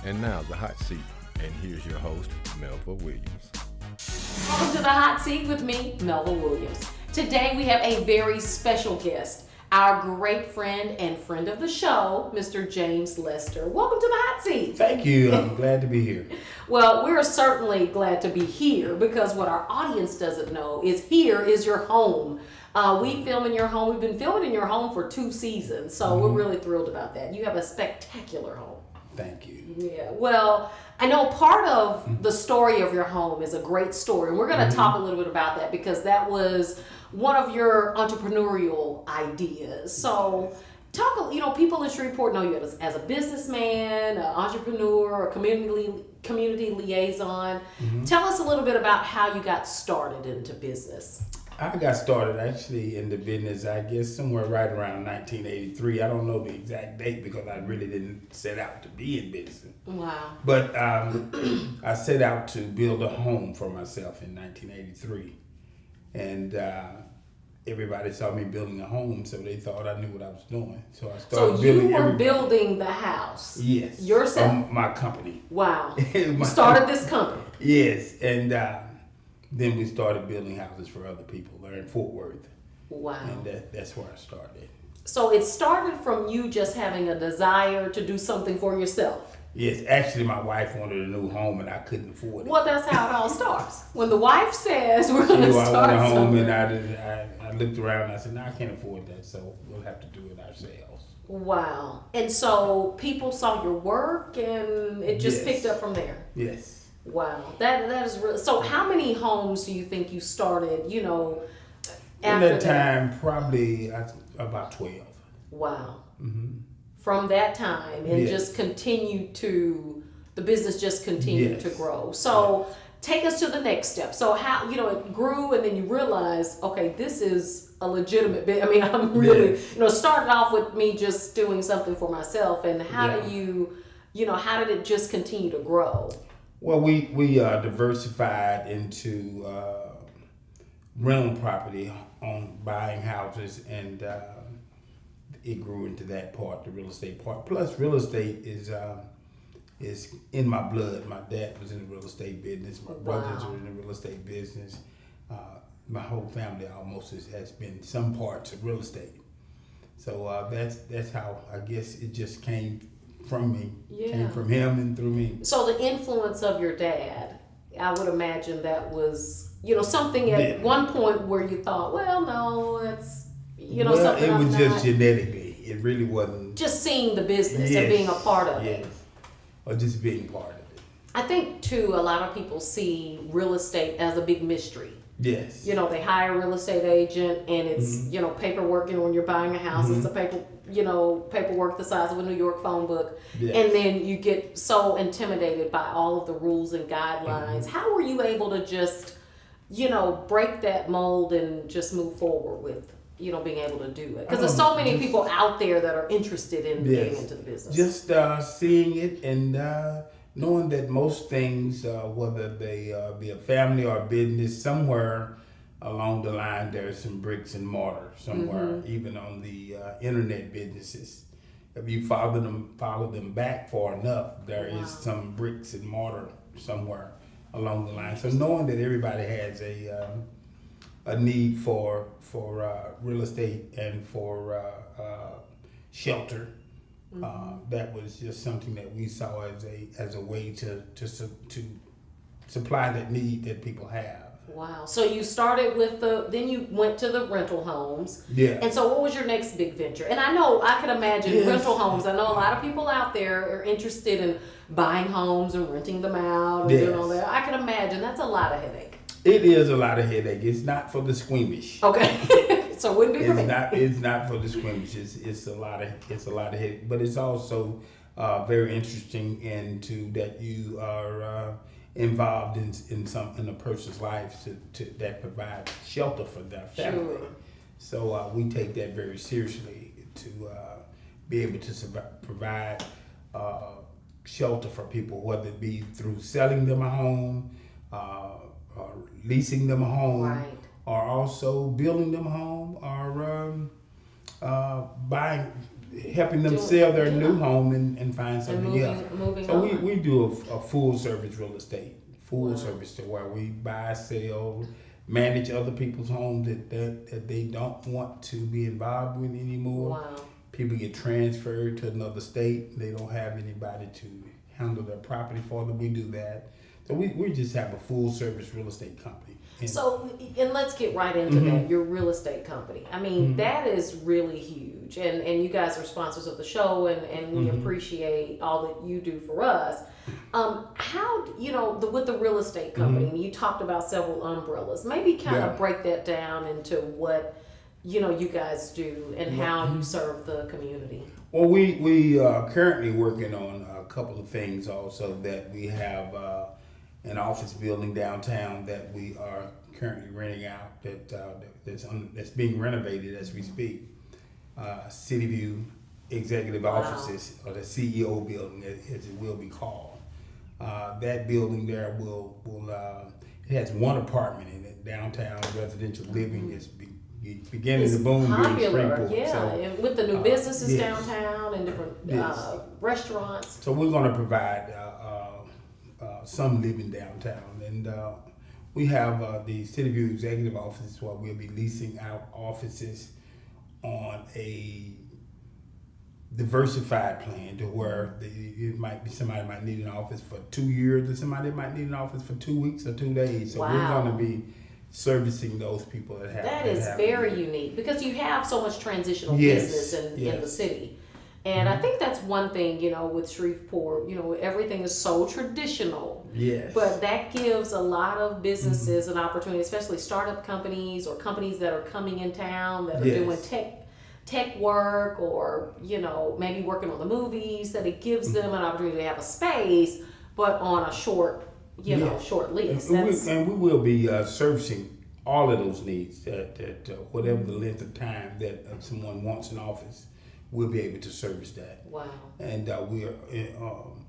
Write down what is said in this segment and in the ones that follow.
And now the hot seat. And here's your host, Melva Williams. Welcome to the hot seat with me, Melva Williams. Today we have a very special guest, our great friend and friend of the show, Mr. James Lester. Welcome to the hot seat. Thank you. I'm glad to be here. Well, we're certainly glad to be here because what our audience doesn't know is here is your home. We film in your home. We've been filming in your home for 2 seasons, so we're really thrilled about that. You have a spectacular home. Thank you. Yeah, well, I know part of the story of your home is a great story, and we're going to talk a little bit about that because that was one of your entrepreneurial ideas. So, talk. People in Shreveport know you as a businessman, an entrepreneur, a community liaison. Tell us a little bit about how you got started into business. I got started actually in the business, I guess, somewhere right around 1983. I don't know the exact date because I really didn't set out to be in business. Wow. But I set out to build a home for myself in 1983. And everybody saw me building a home, so they thought I knew what I was doing. So I started building. So you were building the house? Yes. Yourself? My company. Wow. You started this company? Yes. And then we started building houses for other people there in Fort Worth. Wow. And that's where I started. So it started from you just having a desire to do something for yourself? Yes, actually my wife wanted a new home and I couldn't afford it. Well, that's how it all starts. When the wife says we're going to I start want a home something. and I looked around and I said, no, I can't afford that, so we'll have to do it ourselves. Wow. And so people saw your work and it just picked up from there? Yes. Wow. That is really... So how many homes do you think you started, after that time, probably about 12. Wow. Mm-hmm. From that time and just the business just continued to grow. So take us to the next step. So how, it grew and then you realized, okay, this is a legitimate bit. I mean, I'm really, started off with me just doing something for myself. And how do how did it just continue to grow? Well, we diversified into rental property on buying houses, and it grew into that part, the real estate part. Plus, real estate is in my blood. My dad was in the real estate business. My brothers are in the real estate business. My whole family almost has been some parts of real estate. So that's how I guess it just came from me. Came from him and through me. So the influence of your dad, I would imagine that was, something at one point where you thought, well, no, it's, something it was I'm just not. Genetically. It really wasn't. Just seeing the business and being a part of it. Or just being part of it. I think, too, a lot of people see real estate as a big mystery. Yes. They hire a real estate agent and it's, paperwork, when you're buying a house, it's a paperwork the size of a New York phone book. Yes. And then you get so intimidated by all of the rules and guidelines. How were you able to just, break that mold and just move forward with, being able to do it? Because there's so many people out there that are interested in getting into the business. Just seeing it and knowing that most things, whether they be a family or a business, somewhere along the line there's some bricks and mortar somewhere, even on the internet businesses. If you follow them back far enough, there is some bricks and mortar somewhere along the line. So knowing that everybody has a need for real estate and for shelter. That was just something that we saw as a way to supply that need that people have. Wow. So you started with then you went to the rental homes. Yeah. And so what was your next big venture? And I could imagine rental homes. I know a lot of people out there are interested in buying homes and renting them out and doing all that. I can imagine that's a lot of headache. It is a lot of headache. It's not for the squeamish. Okay. So it wouldn't be for me. It's not for the squeamish. It's a lot of headache. But it's also very interesting into that you are involved in a person's life that provides shelter for their family. Sure. So we take that very seriously to be able to provide shelter for people, whether it be through selling them a home, or leasing them a home, or also building them a home, or buying helping them sell their new home and find something else. Moving So on. we do a full service real estate, full service to where we buy, sell, manage other people's homes that they don't want to be involved with anymore. Wow. People get transferred to another state. They don't have anybody to handle their property for them. We do that. So we just have a full service real estate company. And let's get right into that, your real estate company. I mean, that is really huge. And you guys are sponsors of the show, and we appreciate all that you do for us. How, with the real estate company, you talked about several umbrellas. Maybe kind of break that down into what, you guys do and how you serve the community. Well, we are currently working on a couple of things also. That we have an office building downtown that we are currently renting out that's being renovated as we speak. City View Executive Offices, or the CEO building as it will be called. That building there will it has one apartment in it. Downtown residential living is beginning to boom here in Shreveport. Yeah, So, and with the new businesses downtown and different restaurants. So we're going to provide some living downtown, and we have the City View Executive Offices where we'll be leasing out offices on a diversified plan to where it might be somebody might need an office for 2 years, or somebody might need an office for 2 weeks or 2 days. So we're going to be servicing those people that have. That is very unique because you have so much transitional business in the city. And I think that's one thing, with Shreveport, everything is so traditional. Yes. But that gives a lot of businesses an opportunity, especially startup companies or companies that are coming in town that are doing tech work or, maybe working on the movies, that it gives them an opportunity to have a space, but on a short, short lease. And we will be servicing all of those needs at whatever the length of time that someone wants an office. We'll be able to service that. Wow. And we are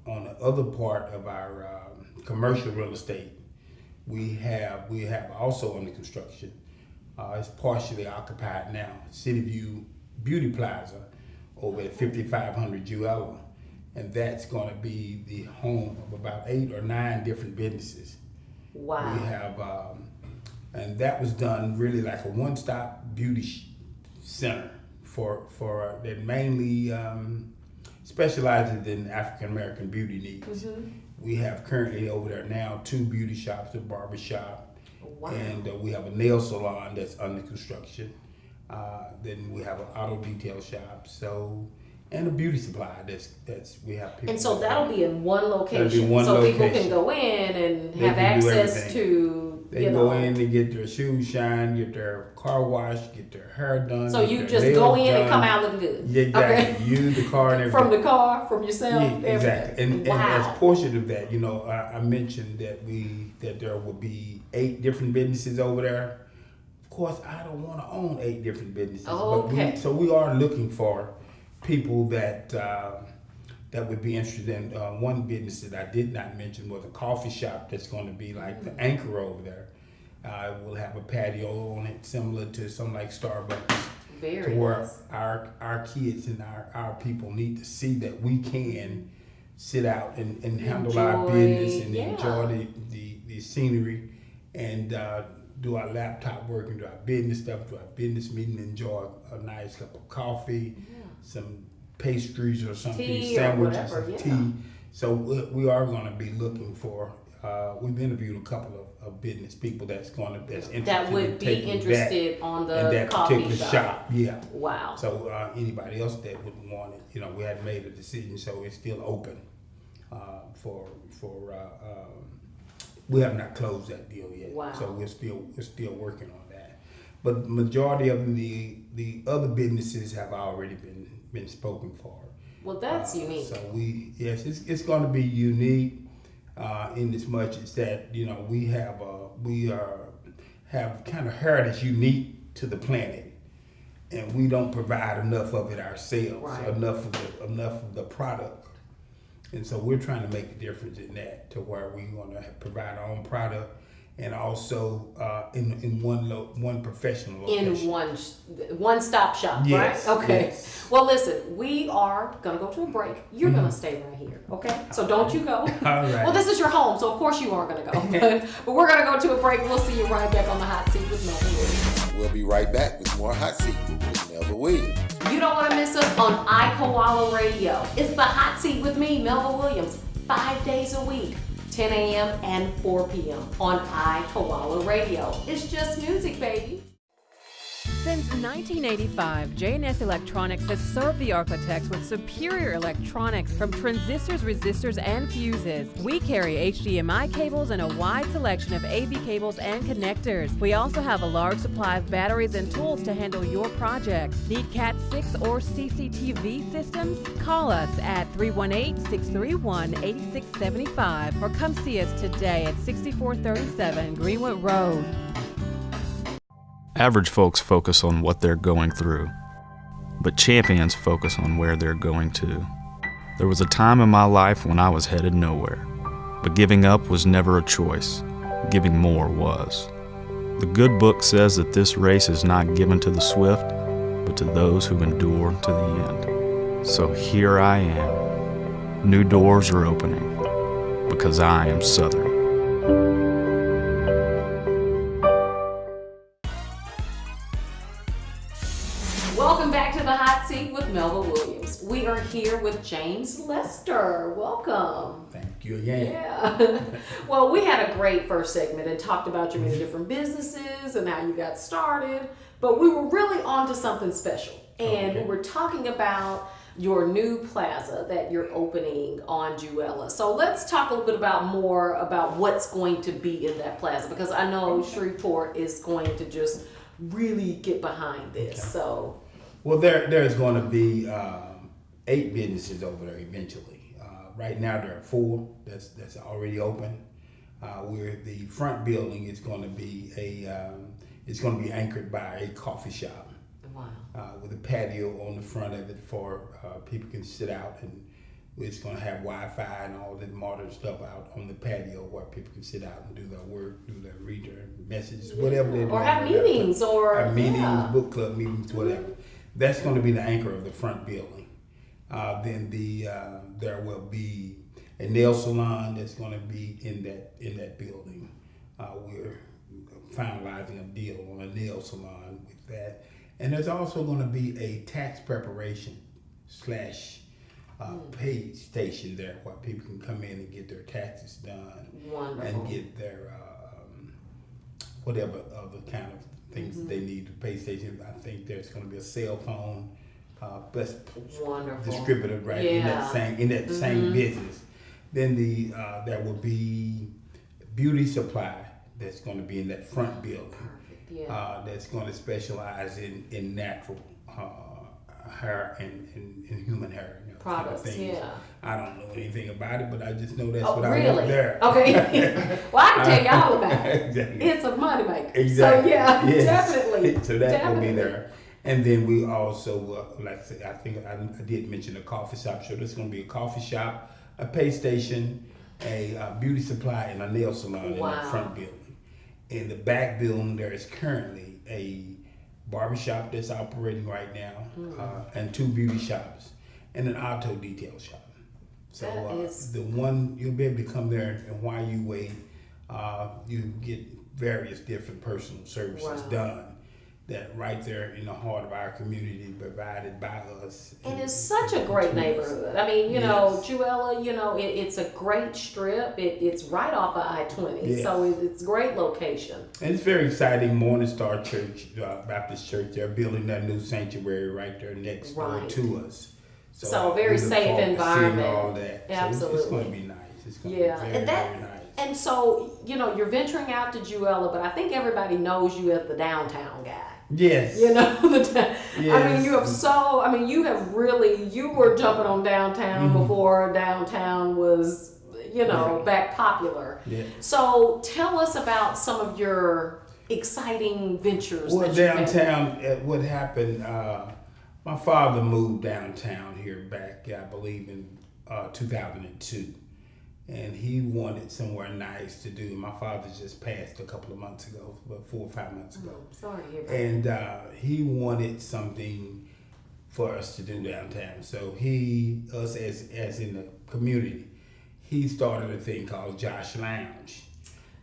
on the other part of our commercial real estate. We have also under construction. It's partially occupied now. City View Beauty Plaza over at 5500 Jewella, and that's going to be the home of about 8 or 9 different businesses. Wow. We have, and that was done really like a one-stop beauty center. For that mainly specializes in African American beauty needs. We have currently over there now 2 beauty shops, a barber shop, and we have a nail salon that's under construction. Then we have an auto detail shop, and a beauty supply that's we have people. And so that'll be in one location, people can go in and have access to. They go in and get their shoes shined, get their car washed, get their hair done. So you just go in and come out looking good. Yeah, exactly. Okay. You, the car, and everything. From the car, from yourself. Yeah, exactly. And wow. as portion of that, I mentioned that there will be 8 different businesses over there. Of course, I don't want to own 8 different businesses. Okay. But we are looking for people that would be interested in one business that I did not mention was a coffee shop that's going to be like the anchor over there. We'll have a patio on it similar to something like Starbucks. Very to where nice. our kids and our people need to see that we can sit out and handle our business and enjoy the scenery and do our laptop work and do our business stuff, do our business meeting, enjoy a nice cup of coffee, some pastries or something, tea sandwiches, or whatever, tea. So we are going to be looking for. We've interviewed a couple of business people that's interested that would be interested on the coffee particular shop. Yeah. Wow. So anybody else that would want it, we hadn't made a decision, so it's still open for. We have not closed that deal yet. Wow. So we're still working on that. But majority of the other businesses have already been spoken for. Well, that's unique. So it's going to be unique. In as much as that, we have kind of hair that's unique to the planet, and we don't provide enough of it ourselves, enough of the product, and so we're trying to make a difference in that to where we want to provide our own product and also in one professional location. In one-stop shop, Yes, right? Okay. yes. Well, listen, we are gonna go to a break. You're gonna stay right here, okay? So don't you go. All right. Well, this is your home, so of course you aren't gonna go. But we're gonna go to a break. We'll see you right back on the hot seat with Melva Williams. We'll be right back with more Hot Seat with Melva Williams. You don't want to miss us on iKoala Radio. It's the hot seat with me, Melva Williams, 5 days a week, 10 a.m. and 4 p.m. on iKoala Radio. It's just music, baby. Since 1985, J&S Electronics has served the architects with superior electronics from transistors, resistors, and fuses. We carry HDMI cables and a wide selection of AV cables and connectors. We also have a large supply of batteries and tools to handle your projects. Need Cat 6 or CCTV systems? Call us at 318-631-8675 or come see us today at 6437 Greenwood Road. Average folks focus on what they're going through, but champions focus on where they're going to. There was a time in my life when I was headed nowhere, but giving up was never a choice. Giving more was. The good book says that this race is not given to the swift, but to those who endure to the end. So here I am. New doors are opening, because I am Southern. Welcome back to the hot seat with Melva Williams. We are here with James Lester. Welcome. Thank you again. Yeah. Well, we had a great first segment and talked about your many different businesses and how you got started, but we were really on to something special. And we were talking about your new plaza that you're opening on Juella. So let's talk a little bit more about what's going to be in that plaza, because I know Shreveport is going to just really get behind this. So, well, there's going to be 8 businesses over there eventually. Right now there are 4 that's already open. Where the front building is going to be it's going to be anchored by a coffee shop. wow. With a patio on the front of it for people can sit out, and it's going to have Wi-Fi and all the modern stuff out on the patio where people can sit out and do their work, read their messages, whatever they do. Or have meetings or meetings, book club meetings, whatever. That's going to be the anchor of the front building. Then there will be a nail salon that's going to be in that building. We're finalizing a deal on a nail salon with that. And there's also going to be a tax preparation / pay station there where people can come in and get their taxes done. Wonderful. And get their whatever other kind of things they need to pay station. I think there's going to be a cell phone plus Wonderful. distributor in that same business. Then there will be beauty supply that's going to be in that front building. Perfect. Yeah. That's going to specialize in natural hair and human hair. Products, kind of things. yeah. I don't know anything about it, but I just know that's what really? I want there. Okay. Well, I can tell you all about it. Exactly. It's a moneymaker. Exactly. So yeah, Yes. definitely. So that will be Definitely. there. And then we also, like I said, I think I did mention a coffee shop. So there's going to be a coffee shop, a pay station, a beauty supply, and a nail salon in that front building. In the back building, there is currently a barbershop that's operating right now, and 2 beauty shops, and an auto detail shop. So the one, you'll be able to come there, and while you wait, you get various different personal services done. That right there in the heart of our community, provided by us. And it's such a great neighborhood. I mean, you know, Juella, it's a great strip. It's right off of I-20, so it's a great location. And it's very exciting. Morning Star Church, Baptist Church, they're building that new sanctuary right there next door to us. So a very safe environment. All that. Absolutely. So it's going to be nice. It's going to be very, very nice. And so, you're venturing out to Juella, but I think everybody knows you as the downtown guy. Yes. You were jumping on downtown before downtown was, back popular. Yeah. So tell us about some of your exciting ventures. Well, downtown, what happened, my father moved downtown here back, I believe, in 2002. and he wanted somewhere nice to do. My father just passed a couple of months ago, about 4 or 5 months ago. Sorry to hear about And he wanted something for us to do downtown. So us as in the community, he started a thing called Josh Lounge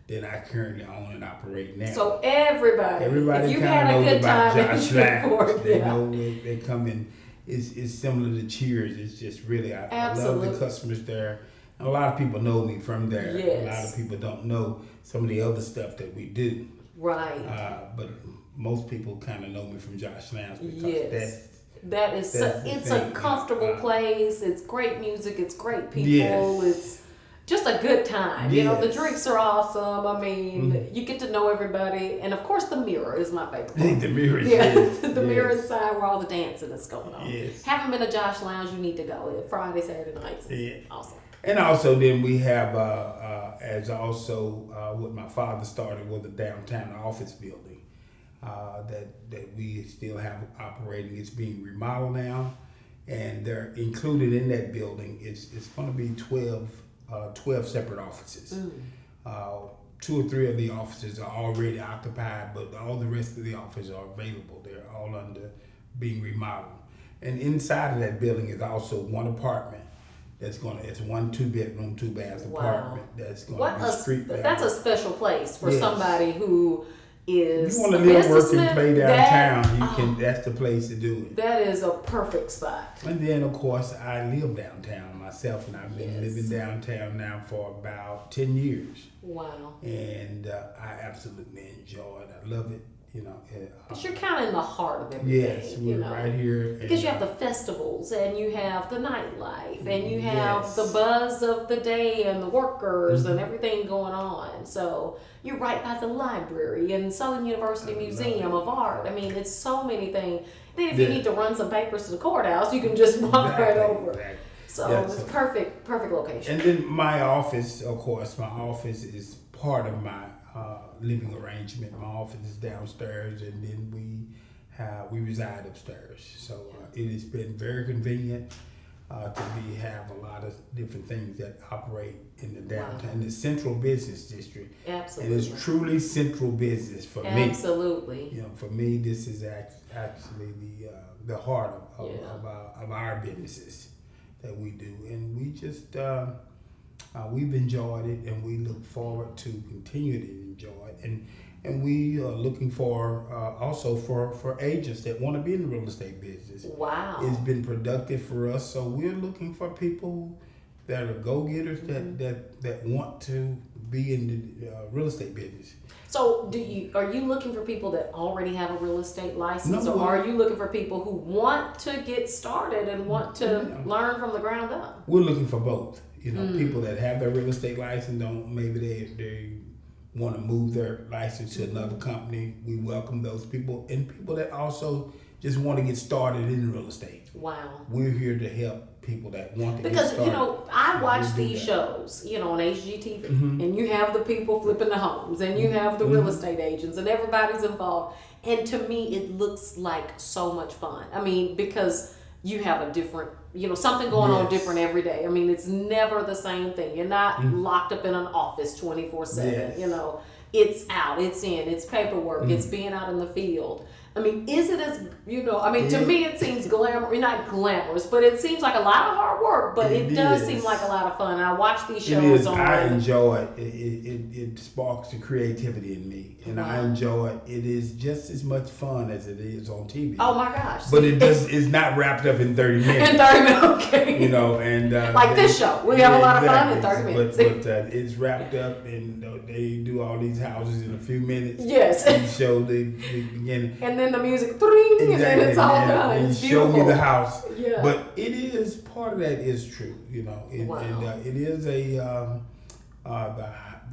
that I currently own and operate now. So everybody if you had a good time in Josh Lounge. They know they come in. It's similar to Cheers. It's just really I love the customers there. And a lot of people know me from there. Yes. A lot of people don't know some of the other stuff that we do. Right. But most people kind of know me from Josh Lounge because Yes. It's thing. a comfortable place. It's great music. It's great people. Yes. It's just a good time. You know, the Yes. drinks are awesome. I mean, you get to know everybody. And of course, the mirror is my favorite part. The mirror, the mirror inside where all the dancing is going on. Yes. Haven't been to Josh Lounge, you need to go. Friday, Saturday nights. Awesome. And also then we have, as also what my father started with a downtown office building that we still have operating. It's being remodeled now, and they're included in that building. It's going to be 12 separate offices. 2 or 3 of the offices are already occupied, but all the rest of the offices are available. They're all under being remodeled. And inside of that building is also one apartment it's 1 2-bedroom, 2-bath apartment that's going to be street level. That's a special place for somebody who is if you want to live, work, and play downtown, that's the place to do it. That is a perfect spot. And then, of course, I live downtown myself, and I've been living downtown now for about 10 years. Wow. And I absolutely enjoy it. I love it. You know, because you're kind of in the heart of everything. Yes, we're right here. Because you have the festivals, and you have the nightlife, and you have the buzz of the day, and the workers, and everything going on. So you're right by the library and Southern University Museum of Art. I mean, it's so many things. Then if you need to run some papers to the courthouse, you can just walk right over. Exactly. So it's perfect location. And then my office, of course, is part of my living arrangement. My office is downstairs, and then we reside upstairs. So it has been very convenient to have a lot of different things that operate in the downtown, the central business district. Absolutely. And it's truly central business for me. Absolutely. You know, for me, this is actually the heart of our businesses that we do, and we just we've enjoyed it, and we look forward to continue to enjoy it, and we are looking for also for agents that want to be in the real estate business. Wow, it's been productive for us, so we're looking for people that are go-getters that want to be in the real estate business. So are you looking for people that already have a real estate license, or are you looking for people who want to get started and want to learn from the ground up? We're looking for both. You know, people that have their real estate license maybe they want to move their license to another company. We welcome those people, and people that also just want to get started in real estate. Wow. We're here to help people that want to get started. Because, you know, I watch these shows, you know, on HGTV, and you have the people flipping the homes, and you have the real estate agents, and everybody's involved. And to me, it looks like so much fun. I mean, because you have a different, you know, something going on different every day. I mean, it's never the same thing. You're not locked up in an office 24/7. You know, it's out, it's in, it's paperwork, it's being out in the field. I mean, is it as, you know, I mean, to me it seems not glamorous, but it seems like a lot of hard work, but it does seem like a lot of fun. And I watch these shows on. I enjoy it. It sparks the creativity in me, and I enjoy it. It is just as much fun as it is on TV. Oh my gosh. But it's not wrapped up in 30 minutes. In 30 minutes, okay. You know, and like this show. We have a lot of fun in 30 minutes. But it's wrapped up, and they do all these houses in a few minutes. Yes. And show the beginning. And then the music, and then it's all done. And it's show beautiful. me the house. Yeah. But it is, part of that is true, you know. And it is the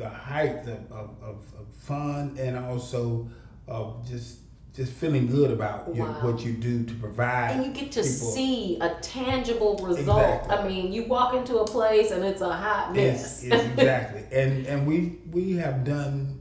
height of fun, and also of just feeling good about what you do to provide. And you get to people. See a tangible result. Exactly. I mean, you walk into a place and it's a hot mess. Exactly. And we have done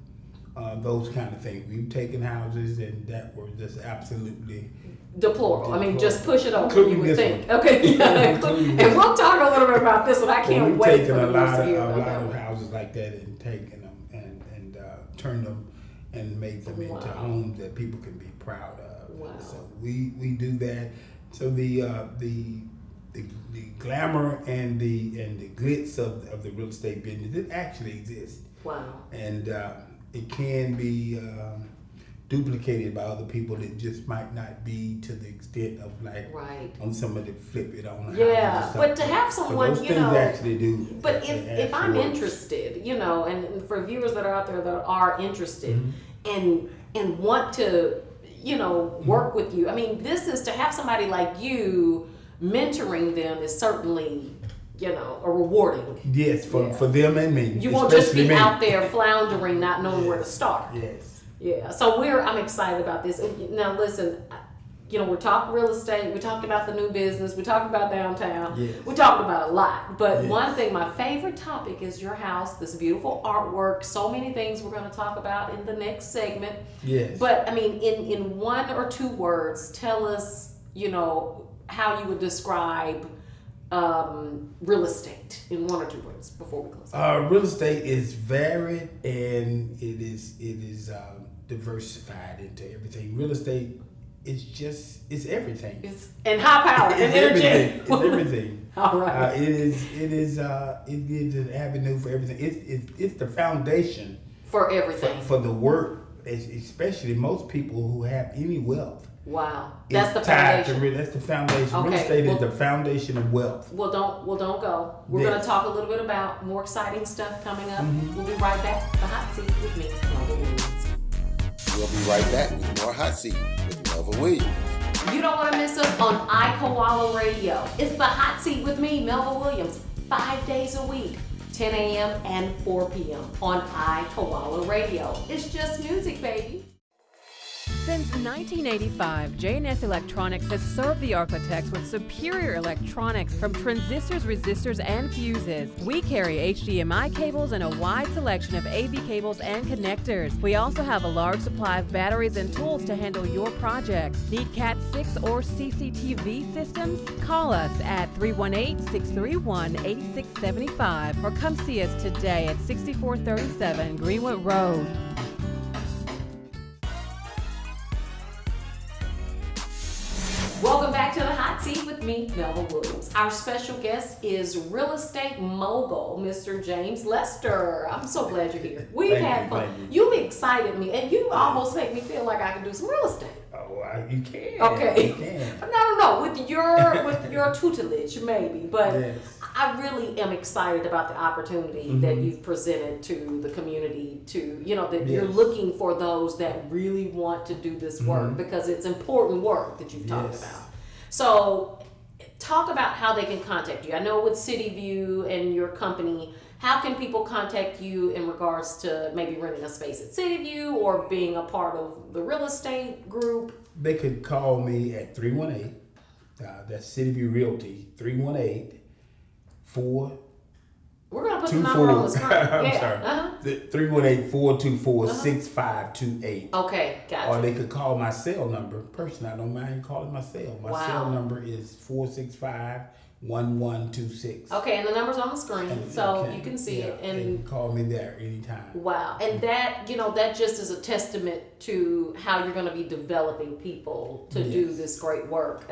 those kind of things. We've taken houses and that were just absolutely deplorable. I mean, just push it over. Including You would this think. one. Okay, and we'll talk a little bit about this one. I can't we've wait taken for a the lot viewers to hear of about that one. houses like that and taken them and turned them and made them into homes that people can be proud of. Wow. So we do that. So the glamour and the glitz of the real estate business, it actually exists. Wow. And it can be duplicated by other people that just might not be to the extent of like Right. on somebody flip it on. Yeah, but to have someone, those you things know, actually do. but it if I'm works. interested, you know, and for viewers that are out there that are interested and want to, you know, work with you. I mean, this is to have somebody like you mentoring them is certainly, you know, a rewarding. Yes, for them and me. You won't just especially be me. out there floundering, not knowing where to start. Yes. Yeah, so I'm excited about this. Now listen, you know, we're talking real estate, we talked about the new business, we talked about downtown, Yes. we talked about a lot. But Yes. one thing, my favorite topic is your house, this beautiful artwork, so many things we're gonna talk about in the next segment. Yes. But I mean, in one or two words, tell us, you know, how you would describe real estate in one or two words before we close. Real estate is varied and it is diversified into everything. Real estate is everything. And high power and It's energy. everything. It's everything. All right. It gives an avenue for everything. It's the foundation For everything. for the work, especially most people who have any wealth. Wow. That's the It's tied to foundation. That's the foundation. Okay, Real estate well- is the foundation of wealth. Well, don't go. We're Yes. going to talk a little bit about more exciting stuff coming up. We'll be right back. The Hot Seat with me, Melva Williams. We'll be right back with more Hot Seat with Melva Williams. You don't want to miss us on iKoala Radio. It's the Hot Seat with me, Melva Williams, 5 days a week, 10 a.m. and 4 p.m. on iKoala Radio. It's just music, baby. Since 1985, J&S Electronics has served the architects with superior electronics from transistors, resistors, and fuses. We carry HDMI cables and a wide selection of AV cables and connectors. We also have a large supply of batteries and tools to handle your projects. Need Cat 6 or CCTV systems? Call us at 318-631-8675 or come see us today at 6437 Greenwood Road. Welcome back to the Hot Seat with me, Melva Williams. Our special guest is real estate mogul, Mr. James Lester. I'm so glad you're here. We've Thank had you, fun. thank you. You've excited me, and you almost make me feel like I can do some real estate. Oh, you can. Okay. You can. No, with your tutelage, maybe. But Yes. I really am excited about the opportunity that you've presented to the community. To that you're Yes. looking for those that really want to do this work because it's important work that you've talked Yes. about. So, talk about how they can contact you. I know with City View and your company, how can people contact you in regards to maybe renting a space at City View or being a part of the real estate group? They could call me at 318, that's City View Realty, 318-424. We're going to put the number on the screen. I'm Yeah. sorry. Uh-huh. 318-424-6528. Okay, gotcha. Or they could call my cell number. Personally, I don't mind calling my cell. My Wow. cell number is 465-1126. Okay, and the number's on the screen, And so okay, you can see yeah, it. they And can call me there anytime. wow, and that that just is a testament to how you're going to be developing people to do Yes. this great work.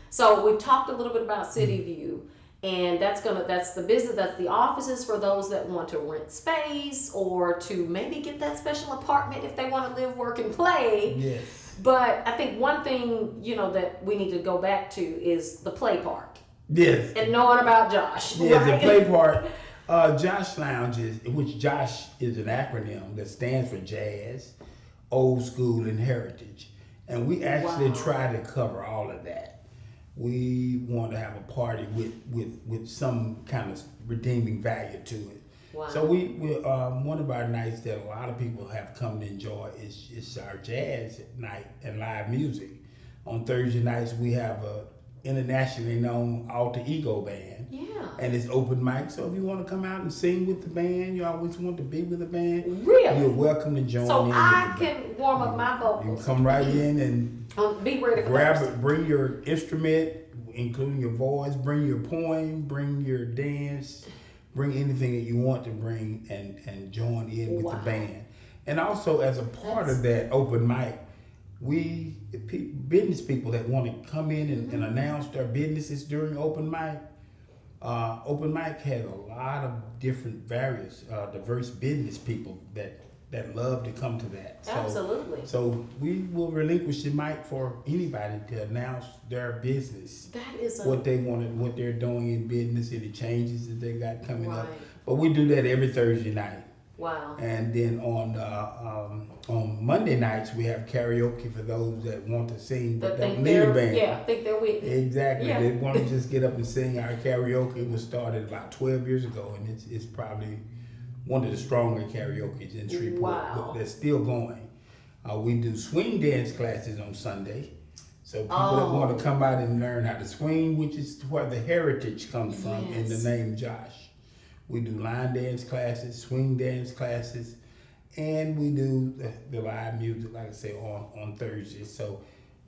So we've talked a little bit about City View, and that's the business, that's the offices for those that want to rent space or to maybe get that special apartment if they want to live, work, and play. Yes. But I think one thing that we need to go back to is the play park Yes. and knowing about Josh. Yeah, right? the play part, Josh Lounge which Josh is an acronym that stands for Jazz, Old School, and Heritage. And we actually try to cover all of that. We want to have a party with some kind of redeeming value to it. Wow. So we one of our nights that a lot of people have come to enjoy is our jazz night and live music. On Thursday nights we have a internationally known alter ego band. Yeah. And it's open mic, so if you want to come out and sing with the band, you always want to be with the band. Really? You're welcome to join So in. I with the band. can warm up my You vocals. can come right in and Be ready for grab that. it, bring your instrument, including your voice, bring your poem, bring your dance, bring anything that you want to bring and join in with Wow. the band. And also as a part of that open mic, business people that want to come in and announce their businesses during open mic. Open mic has a lot of different diverse business people that love to come to that. Absolutely. So we will relinquish the mic for anybody to announce their business, That is what they wanted, what they're doing in business, any changes that they got coming up. Right. But we do that every Thursday night. wow. And then on Monday nights we have karaoke for those that want to sing but don't need a band. Yeah, think they're with you. Exactly. Yeah. They want to just get up and sing. Our karaoke was started about 12 years ago, and it's probably one of the stronger karaoke's in Shreveport. Wow. But they're still going. We do swing dance classes on Sunday. So people that want to come out and learn how to swing, which is where the heritage comes from in the Yes. name Josh. We do line dance classes, swing dance classes, and we do the live music, like I say, on Thursdays. So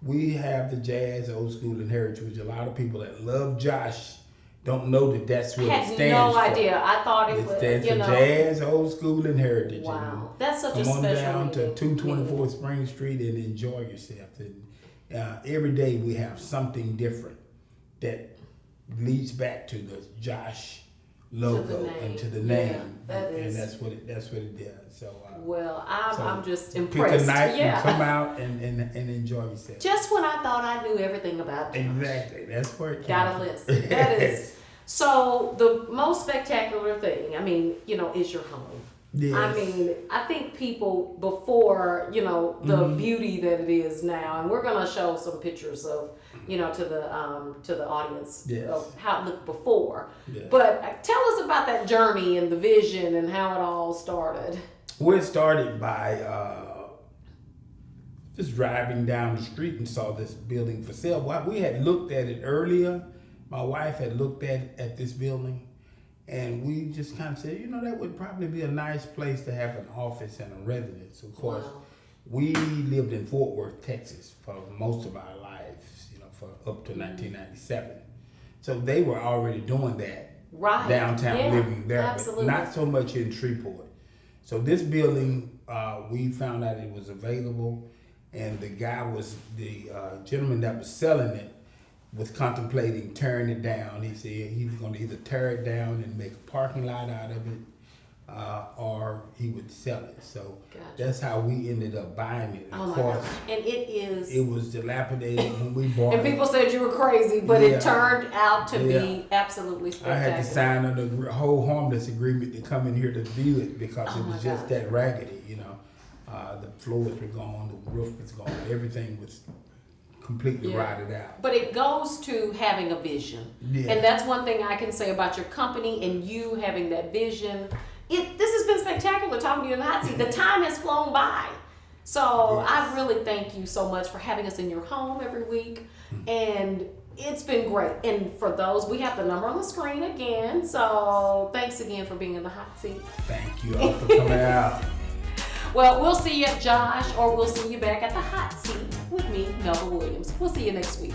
we have the jazz, old school, and heritage, which a lot of people that love Josh don't know that that's what I it had stands no for. idea. I thought it It was, stands you for know. jazz, old school, and heritage. Wow. That's such And a come on special down to meaning. 224 Spring Street and enjoy yourself. And every day we have something different that leads back to the Josh logo and to the name. Yeah, that and is- that's what it does. So Well, so I'm just pick impressed. a night Yeah. and come out and enjoy yourself. Just when I thought I knew everything about Josh. Exactly. That's where it Got a came list. from. That is. So the most spectacular thing, I mean, is your home. Yes. I mean, I think people before, the Mm-hmm. beauty that it is now, and we're gonna show some pictures of, to the audience Yes. of how it looked before. Yes. But tell us about that journey and the vision and how it all started. Well, it started by just driving down the street and saw this building for sale. Well, we had looked at it earlier. My wife had looked at this building, and we just kind of said, that would probably be a nice place to have an office and a residence. Of course, Wow. we lived in Fort Worth, Texas for most of our lives, for up to 1997. So they were already doing that. Right. Downtown Yeah, living there, absolutely. but not so much in Shreveport. So this building, we found out it was available, and the gentleman that was selling it was contemplating tearing it down. He said he was going to either tear it down and make a parking lot out of it, or he would sell it. So Gotcha. that's how we ended up buying it. Oh Of my course, gosh. And it is. it was dilapidated when we bought and it. people said you were crazy, but Yeah. it turned out to Yeah. be absolutely I spectacular. had to sign a whole harmless agreement to come in here to view it because Oh it my was just God. that raggedy, The floors were gone, the roof was gone, everything was completely Yeah. rotted out. But it goes to having a vision. Yeah. And that's one thing I can say about your company and you having that vision. This has been spectacular talking to you in the hot seat. The time has flown by. So Yes. I really thank you so much for having us in your home every week. And it's been great. And for those, we have the number on the screen again. So thanks again for being in the hot seat. Thank you all for coming out. Well, we'll see you at Josh, or we'll see you back at the hot seat with me, Melva Williams. We'll see you next week.